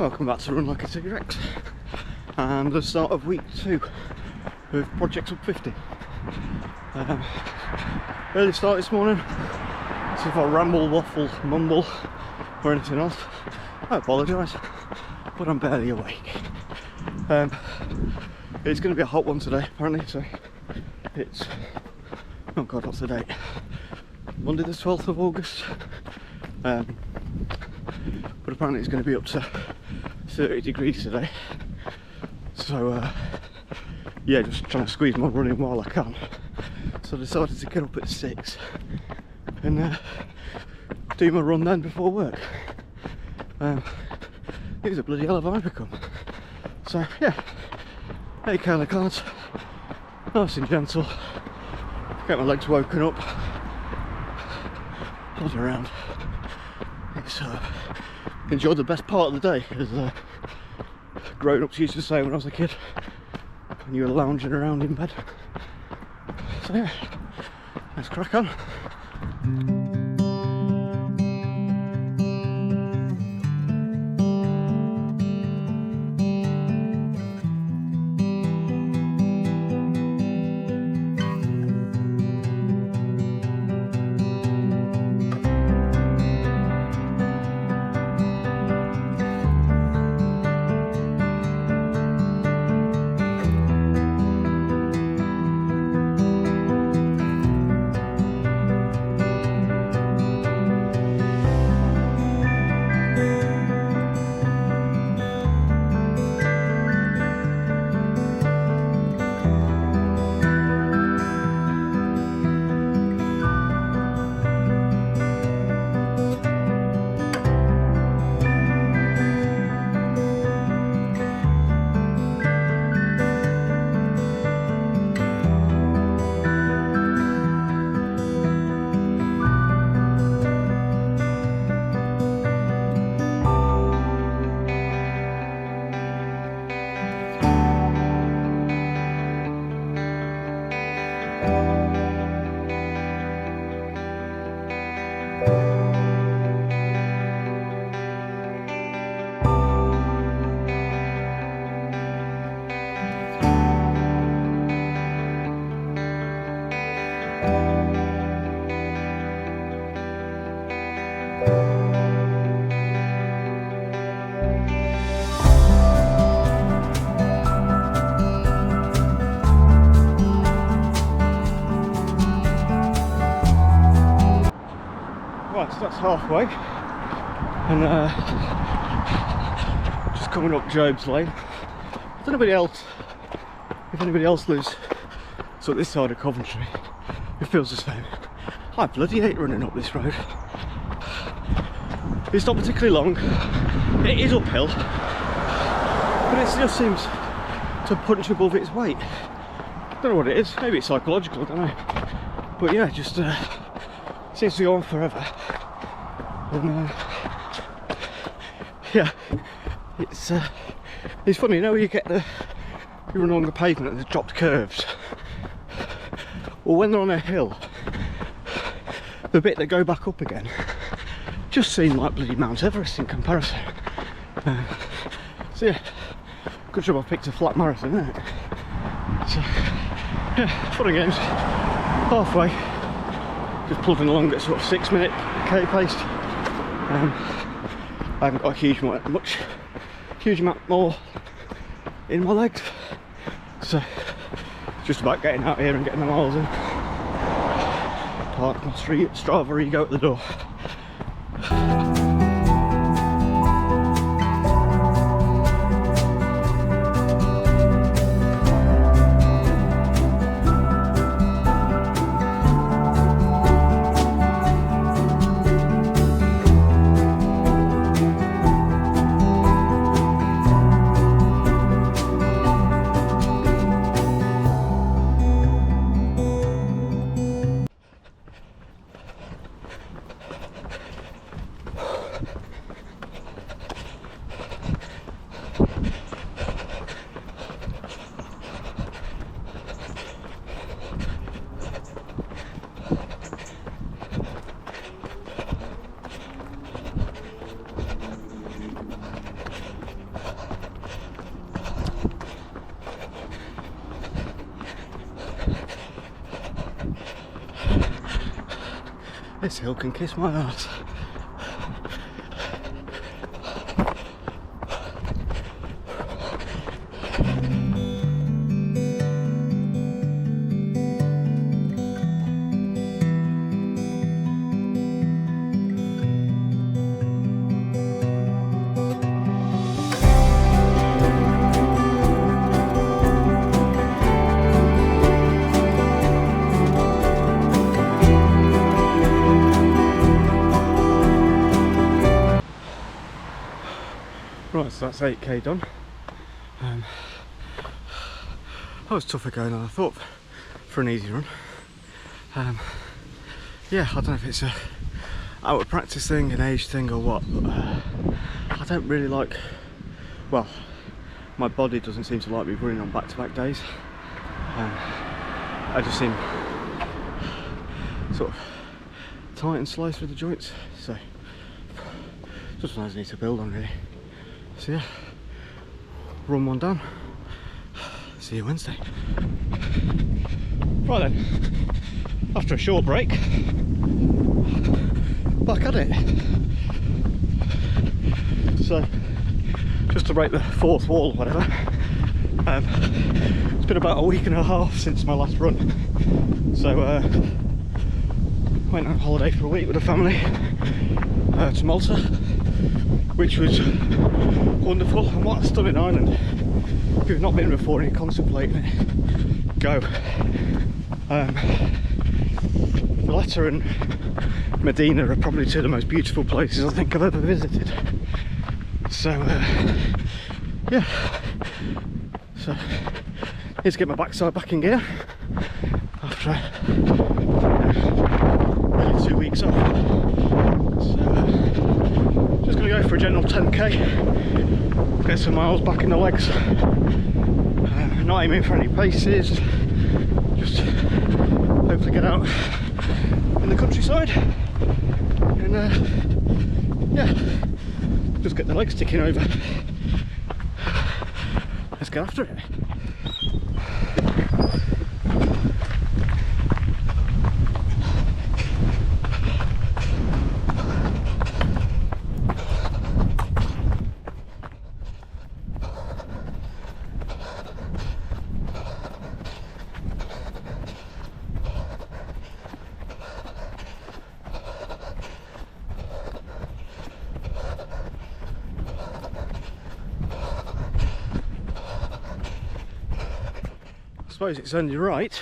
Welcome back to Run Like a T-Rex and the start of week 2 of Project Sub 50. Early start this morning, so if I ramble, waffle, mumble or anything else, I apologise, but I'm barely awake. It's going to be a hot one today apparently, so it's, oh god, what's the date? Monday the 12th of August. But apparently it's going to be up to 30 degrees today, so yeah, just trying to squeeze my running while I can. So I decided to get up at 6 and do my run then before work. It was a bloody hell of a vibe come. So yeah, 8 kind of cards, nice and gentle, get my legs woken up, plod around. It's enjoyed the best part of the day, as grown-ups used to say when I was a kid, when you were lounging around in bed. So yeah, let's crack on. Right, so that's halfway, and just coming up Job's Lane. I don't know if anybody else lives so this side of Coventry who feels the same. I bloody hate running up this road. It's not particularly long, it is uphill, but it just seems to punch above its weight. I don't know what it is, maybe it's psychological, I don't know. But yeah, just seems to go on forever. And yeah, it's funny, you know, when you run along the pavement and there's dropped curves, or when they're on a hill, the bit that go back up again just seem like bloody Mount Everest in comparison. So yeah, good job I picked a flat marathon, isn't it? So yeah, fun and games, halfway, just plodding along at sort of 6-minute K pace. I haven't got a huge amount more in my legs, so it's just about getting out here and getting the miles in. Park my street, Strava ego at the door. This hill can kiss my ass. Right, so that's 8k done. That was tougher going than I thought for an easy run. Yeah, I don't know if it's a out of practice thing, an age thing or what, but I don't really like, well, my body doesn't seem to like me running on back-to-back days. I just seem sort of tight and slow through the joints, so just one I need to build on really. So yeah, run one down. See you Wednesday. Right then, after a short break, back at it. So, just to break the fourth wall or whatever, it's been about a week and a half since my last run. So, went on holiday for a week with the family to Malta, which was wonderful. And what a stunning island. If you've not been before and you're contemplating it, go. Valletta and Medina are probably two of the most beautiful places I think I've ever visited. So yeah, so need to get my backside back in gear after 2 weeks off. So just gonna go for a general 10k, get some miles back in the legs. Not aiming for any paces, just hopefully get out in the countryside and yeah, just get the legs ticking over. Let's get after it. I suppose it's only right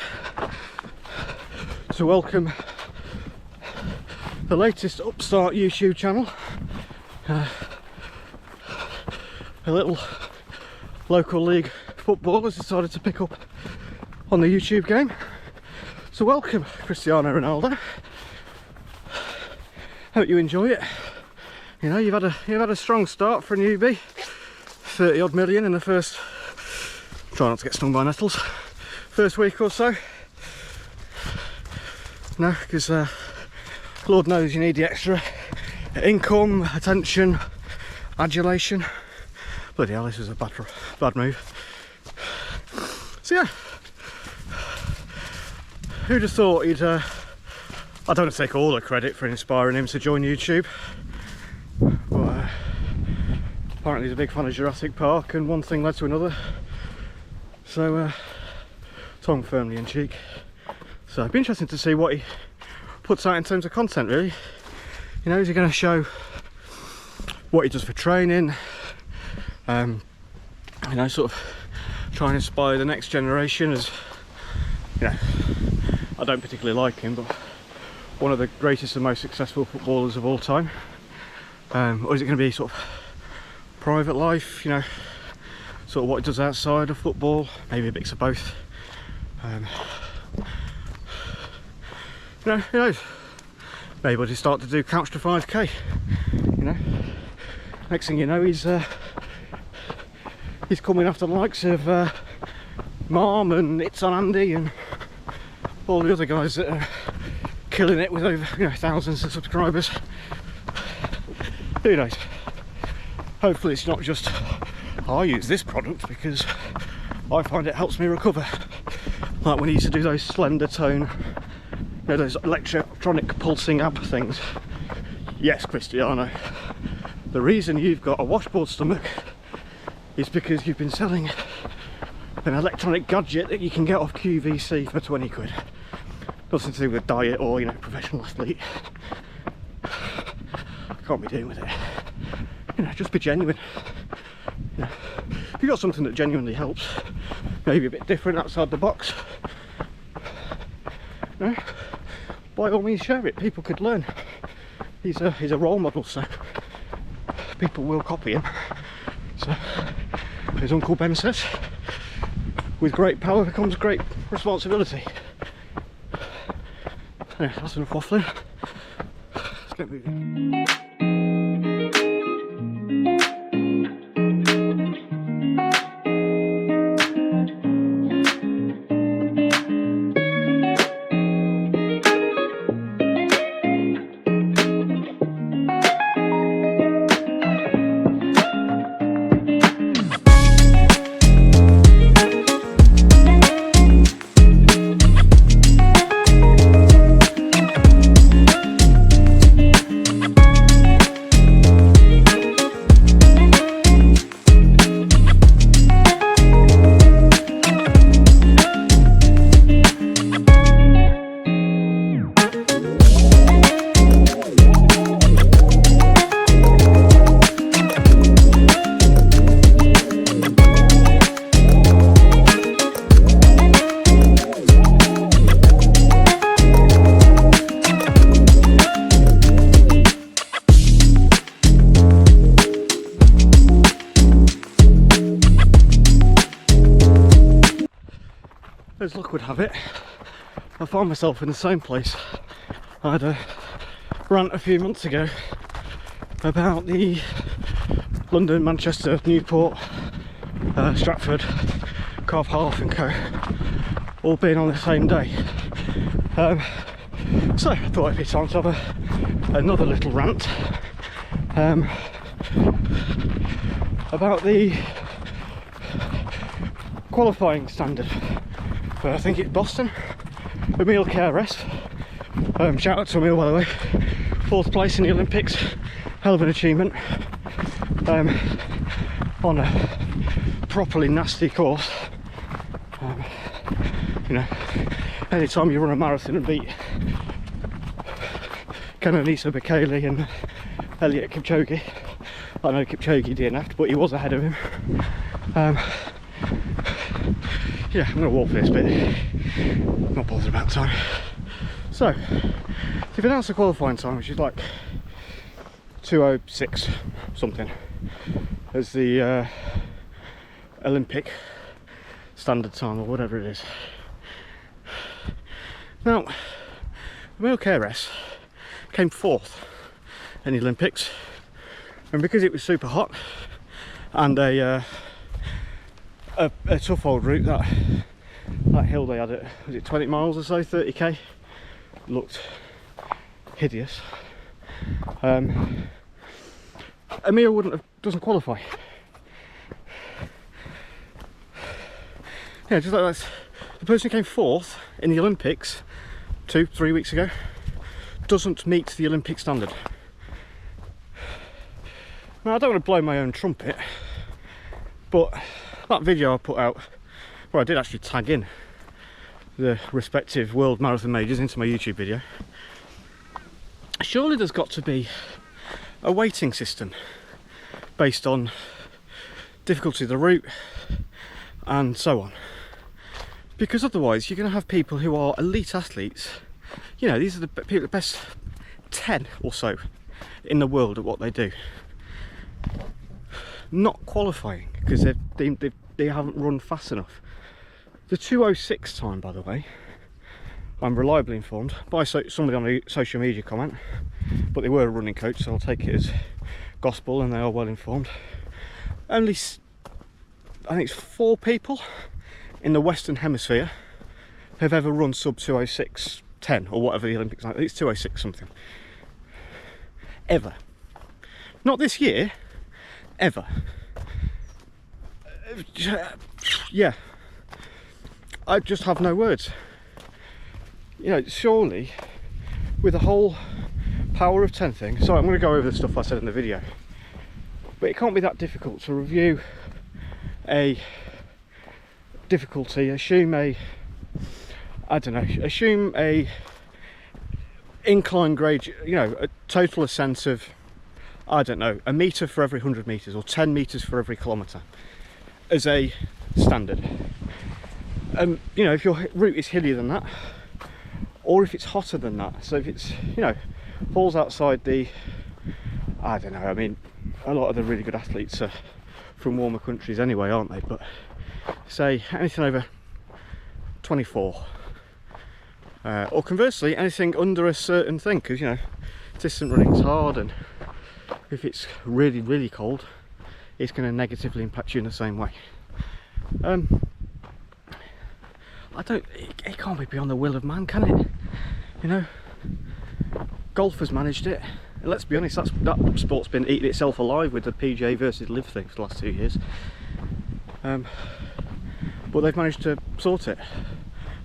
to welcome the latest upstart YouTube channel. A little local league football has decided to pick up on the YouTube game. So welcome, Cristiano Ronaldo. Hope you enjoy it. You know, you've had a strong start for a newbie. 30 odd million in the first, try not to get stung by nettles, first week or so. No, because Lord knows you need the extra income, attention, adulation. Bloody hell, this was a bad move. So yeah, who'd have thought he'd, I don't want to take all the credit for inspiring him to join YouTube, but apparently he's a big fan of Jurassic Park and one thing led to another. So tongue firmly in cheek. So it'd be interesting to see what he puts out in terms of content really. You know, is he going to show what he does for training? You know, sort of try and inspire the next generation, as you know, I don't particularly like him, but one of the greatest and most successful footballers of all time. Or is it going to be sort of private life, you know, sort of what he does outside of football, maybe a mix of both. You know, who knows, maybe he'll start to do couch to 5k, you know, next thing you know he's coming after the likes of Mom and It's on Andy and all the other guys that are killing it with over, you know, thousands of subscribers. Who knows? Hopefully it's not just I use this product because I find it helps me recover, like when he used to do those slender tone You know, those electronic pulsing ab things. Yes, Cristiano, the reason you've got a washboard stomach is because you've been selling an electronic gadget that you can get off QVC for 20 quid. Nothing to do with diet or, you know, professional athlete. Can't be doing with it. You know, just be genuine. You know, if you've got something that genuinely helps, maybe a bit different outside the box, you know, by all means share it. People could learn. He's a role model, so people will copy him. So, as Uncle Ben says, with great power comes great responsibility. Anyway, that's enough waffling. Let's get moving. As luck would have it, I found myself in the same place I had a rant a few months ago about the London, Manchester, Newport, Stratford, Calf Half and Co. all being on the same day. So I thought it'd be time to have another little rant about the qualifying standard. I think it's Boston, Emil KRS. Shout out to Emil, by the way. 4th place in the Olympics, hell of an achievement. On a properly nasty course. You know, anytime you run a marathon and beat Kenenisa Bekele and Elliot Kipchoge, I know Kipchoge DNF'd, but he was ahead of him. Yeah, I'm going to walk for this bit, not bothered about time. So, they've announced the qualifying time, which is like 2:06 something, as the Olympic standard time, or whatever it is. Now, Emil KRS came 4th in the Olympics, and because it was super hot and a tough old route, that hill they had at, was it 20 miles or so, 30k, looked hideous. Emil doesn't qualify. Yeah, just like that. The person who came 4th in the Olympics 2-3 weeks ago doesn't meet the Olympic standard. Now, I don't want to blow my own trumpet, but that video I put out, where I did actually tag in the respective world marathon majors into my YouTube video, surely there's got to be a weighting system based on difficulty of the route and so on, because otherwise you're going to have people who are elite athletes. You know, these are the people, the best 10 or so in the world at what they do, not qualifying because they haven't run fast enough. The 2:06 time, by the way, I'm reliably informed by somebody on a social media comment, but they were a running coach, so I'll take it as gospel, and they are well informed. Only, I think it's 4 people in the Western Hemisphere have ever run sub 2:06.10 or whatever the Olympics are. I think it's 2:06 something. Ever. Not this year. Ever. Yeah. I just have no words. you know, surely with the whole power of 10 thing, sorry, I'm going to go over the stuff I said in the video, but it can't be that difficult to review a difficulty, assume a incline grade, you know, a total ascent of, I don't know, a metre for every 100 metres or 10 metres for every kilometre as a standard. You know, if your route is hillier than that, or if it's hotter than that, so if it's, you know, falls outside the, I don't know, I mean, a lot of the really good athletes are from warmer countries anyway, aren't they? But say anything over 24, or conversely anything under a certain thing, because, you know, distance running's hard, and if it's really, really cold, it's going to negatively impact you in the same way. It can't be beyond the will of man, can it? You know, golf has managed it. And let's be honest, that sport's been eating itself alive with the PGA versus Live thing for the last 2 years. But they've managed to sort it,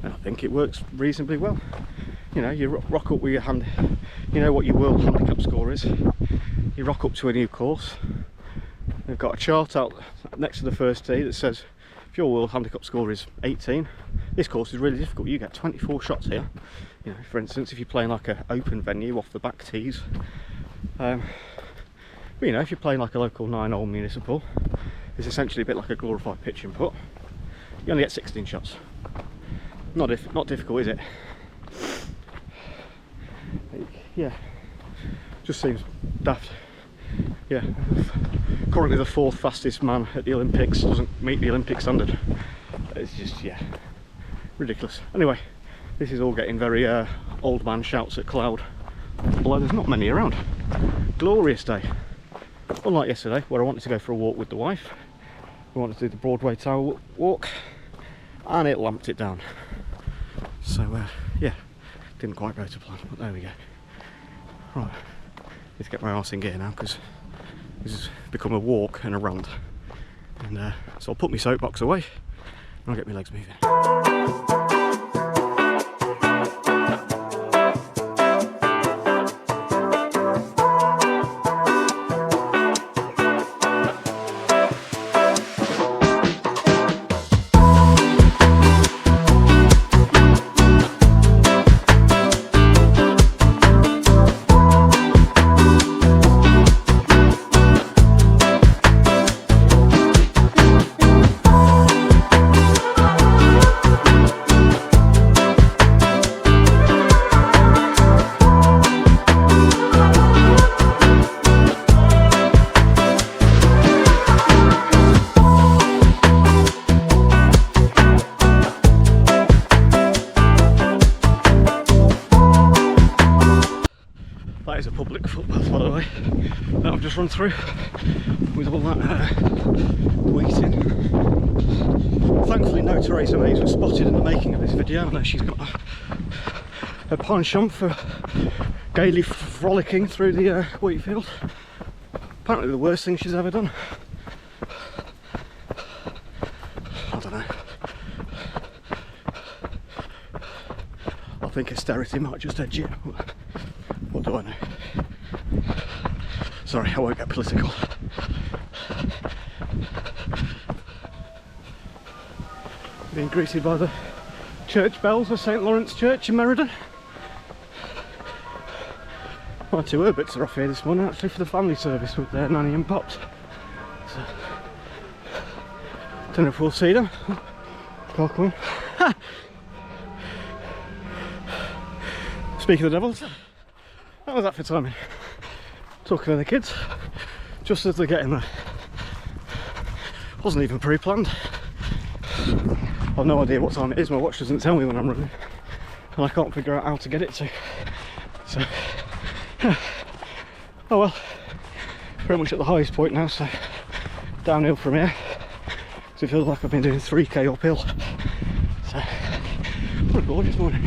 and I think it works reasonably well. You know, you rock up with your hand, you know what your world handicap score is. You rock up to a new course. They've got a chart out next to the first tee that says, if your world handicap score is 18, this course is really difficult. You get 24 shots here. You know, for instance, if you're playing like an open venue off the back tees. But you know, if you're playing like a local 9-hole municipal, it's essentially a bit like a glorified pitch and putt. You only get 16 shots. Not difficult, is it? Yeah, just seems daft. Yeah, currently the 4th fastest man at the Olympics doesn't meet the Olympic standard. It's just, yeah, ridiculous. Anyway, this is all getting very old man shouts at cloud, although there's not many around. Glorious day, unlike yesterday where I wanted to go for a walk with the wife. We wanted to do the Broadway Tower walk and it lamped it down, so yeah, didn't quite go to plan, but there we go. Right, need to get my arse in gear now, because this has become a walk and a rant, and so I'll put my soapbox away and I'll get my legs moving. That is a public footpath, by the way, that I've just run through with all that wheating. Thankfully no Theresa May was spotted in the making of this video. I know she's got a penchant for gaily frolicking through the wheat field. Apparently the worst thing she's ever done. I don't know. I think austerity might just edge it. What do I know? Sorry, I won't get political. Being greeted by the church bells of St Lawrence Church in Meriden. My 2 Herbits are off here this morning actually for the family service with their nanny and pops. So, don't know if we'll see them. Can't come in. Speaking of the devils, how was that for timing? Talking to the kids, just as they're getting there. Wasn't even pre-planned. I've no idea what time it is, my watch doesn't tell me when I'm running. And I can't figure out how to get it to. So, oh well, pretty much at the highest point now, so downhill from here. So it feels like I've been doing 3k uphill. So, what a gorgeous morning.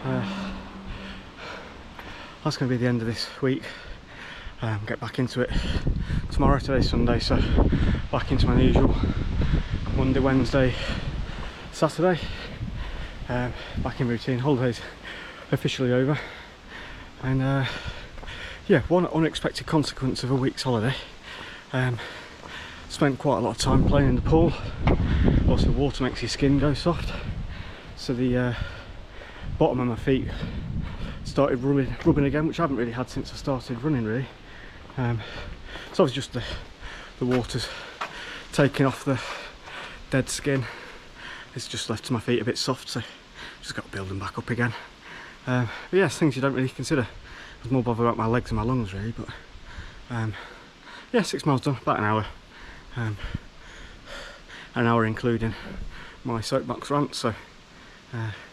done. That's going to be the end of this week. Get back into it tomorrow. Today's Sunday, so back into my usual Monday, Wednesday, Saturday. Back in routine. Holidays officially over, and yeah, one unexpected consequence of a week's holiday. Spent quite a lot of time playing in the pool. Also, water makes your skin go soft, so the bottom of my feet started rubbing again, which I haven't really had since I started running really. So it's just the water's taking off the dead skin. It's just left my feet a bit soft, so just got to build them back up again. But yeah, things you don't really consider. I was more bothered about my legs and my lungs really, but yeah, 6 miles done, about an hour. An hour including my soapbox rant, so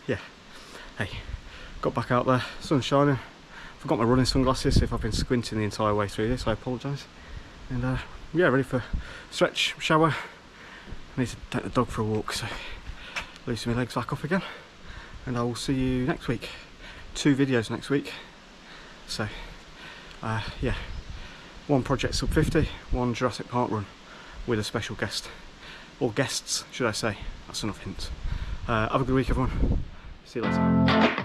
yeah, hey, got back out there, sun's shining. Forgot my running sunglasses, so if I've been squinting the entire way through this, I apologise. And yeah, ready for stretch, shower. I need to take the dog for a walk, so loosen my legs back up again. And I will see you next week. 2 videos next week. So yeah, 1 Project Sub 50, 1 Jurassic Park run with a special guest, or guests should I say. That's enough hint. Have a good week everyone, see you later.